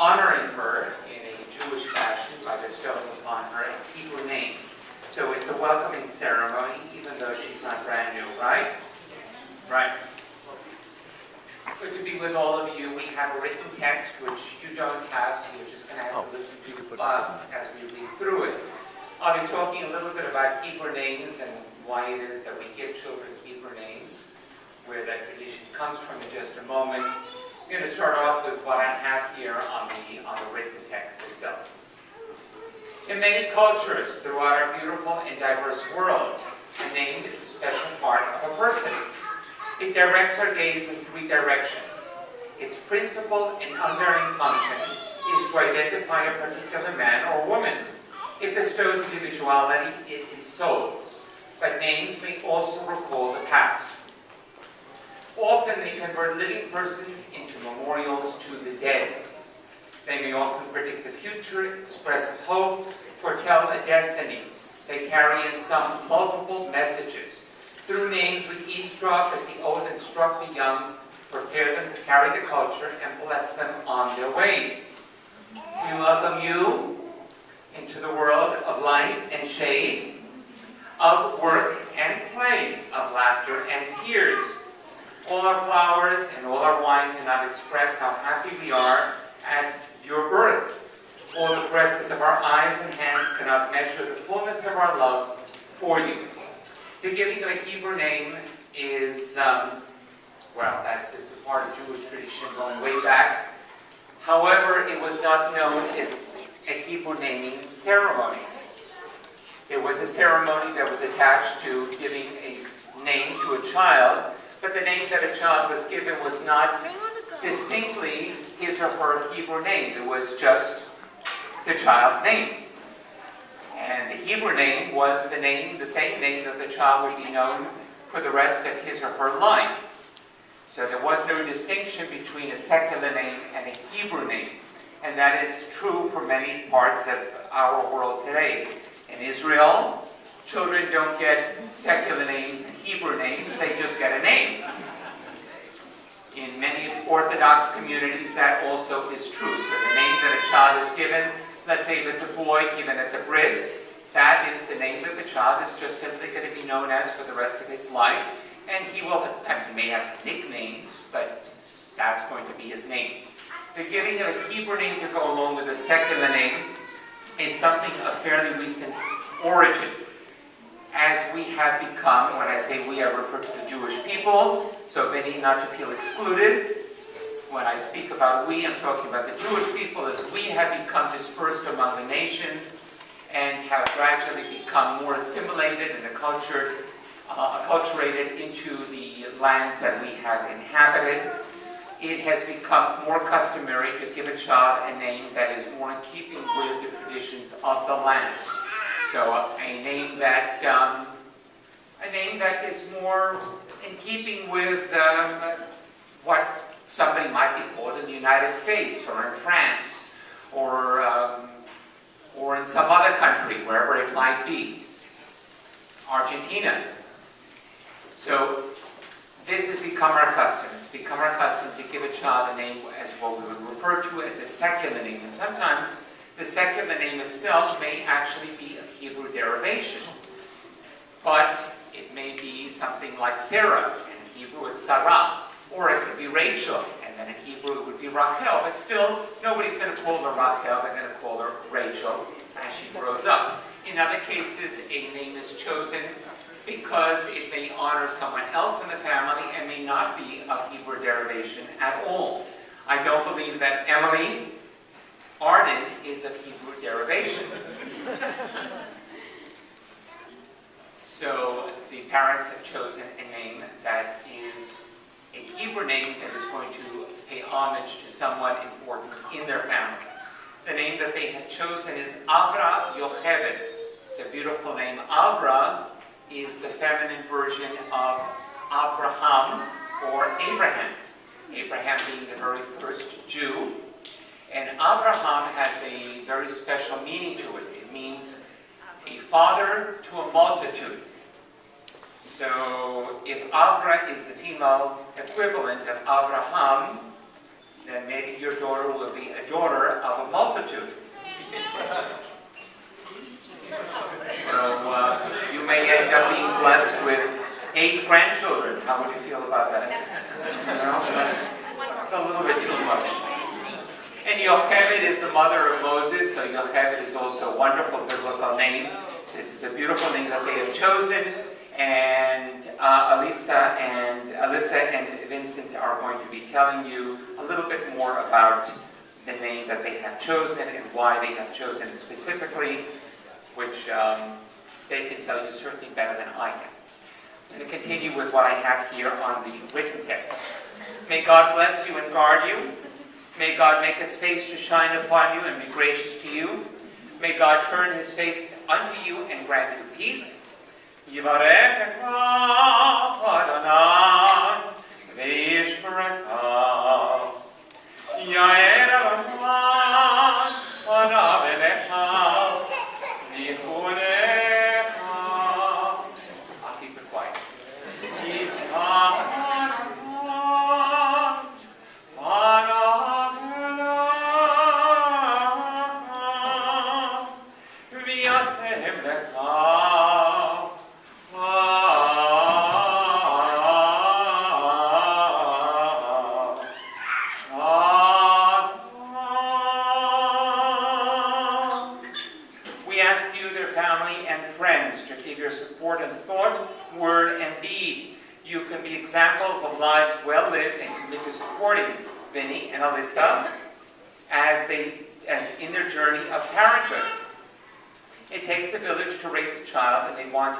honoring her in a Jewish fashion by bestowing upon her a Hebrew name. So it's a welcoming ceremony, even though she's not brand new, right? Right. Good to be with all of you. We have a written text which you don't have, so you're just going to have to listen to us as we read through it. I'll be talking a little bit about Hebrew names and why it is that we give children Hebrew names, where that tradition comes from in just a moment. I'm going to start off with what I have here on the written text itself. In many cultures throughout our beautiful and diverse world, a name is a special part of a person. It directs our gaze in three directions. Its principal and unvarying function is to identify a particular man or woman. It bestows individuality, it ensouls. But names may also recall the past. Often they convert living persons into memorials to the dead. They may often predict the future, express a hope, foretell a destiny. They carry in some multiple messages. Through names we eavesdrop as the old instruct the young, prepare them to carry the culture, and bless them on their way. We welcome you into the world of light and shade, of work and play, of laughter and tears. All our flowers and all our wine cannot express how happy we are at your birth. All the caresses of our eyes and hands cannot measure the fullness of our love for you. The giving of a Hebrew name is, it's a part of Jewish tradition going way back. However, it was not known as a Hebrew naming ceremony. It was a ceremony that was attached to giving a name to a child, but the name that a child was given was not distinctly his or her Hebrew name. It was just the child's name. And the Hebrew name was the same name that the child would be known for the rest of his or her life. So there was no distinction between a secular name and a Hebrew name. And that is true for many parts of our world today. In Israel, children don't get secular names and Hebrew names, they just get a name. In many Orthodox communities, that also is true. So the name that a child is given, let's say if it's a boy given at the bris, that is the name that the child is just simply going to be known as for the rest of his life. And he may have some nicknames, but that's going to be his name. The giving of a Hebrew name to go along with a secular name is something of fairly recent origin. As we have become, when I say we, I refer to the Jewish people, so they need not to feel excluded. When I speak about we, I'm talking about the Jewish people, as we have become dispersed among the nations and have gradually become more assimilated and acculturated into the lands that we have inhabited. It has become more customary to give a child a name that is more in keeping with the traditions of the land. So a name that is more in keeping with what somebody might be called in the United States or in France or in some other country, wherever it might be. Argentina. So this has become our custom. It's become our custom to give a child a name as what we would refer to as a secular name. And sometimes the secular name itself may actually be of Hebrew derivation. But it may be something like Sarah. In Hebrew it's Sarah. Or it could be Rachel. And then in Hebrew it would be Rachel. But still, nobody's going to call her Rachel. They're going to call her Rachel as she grows up. In other cases, a name is chosen because it may honor someone else in the family and may not be of Hebrew derivation at all. I don't believe that Emily Arden is of Hebrew derivation. So the parents have chosen a name that is a Hebrew name that is going to pay homage to someone important in their family. The name that they have chosen is Avra Yocheved. It's a beautiful name. Avra is the feminine version of Abraham or Abraham. Abraham being the very first Jew. And Abraham has a very special meaning to it. It means a father to a multitude. So if Avra is the female equivalent of Abraham, then maybe your daughter will be a daughter Yocheved is the mother of Moses, so Yocheved is also a wonderful biblical name. This is a beautiful name that they have chosen, and Alyssa and Vincent are going to be telling you a little bit more about the name that they have chosen and why they have chosen it specifically, which they can tell you certainly better than I can. I'm going to continue with what I have here on the written text. May God bless you and guard you. May God make his face to shine upon you and be gracious to you. May God turn his face unto you and grant you peace. Yivarechecha Adonai v'yishmerecha. Yair Adonai panav elecha v'yichunecha. I'll keep it quiet. Yisach panav elecha v'yasem lecha. Support in thought, word, and deed. You can be examples of lives well lived and commit to supporting Vinny and Alyssa as in their journey of parenthood. It takes a village to raise a child, and they want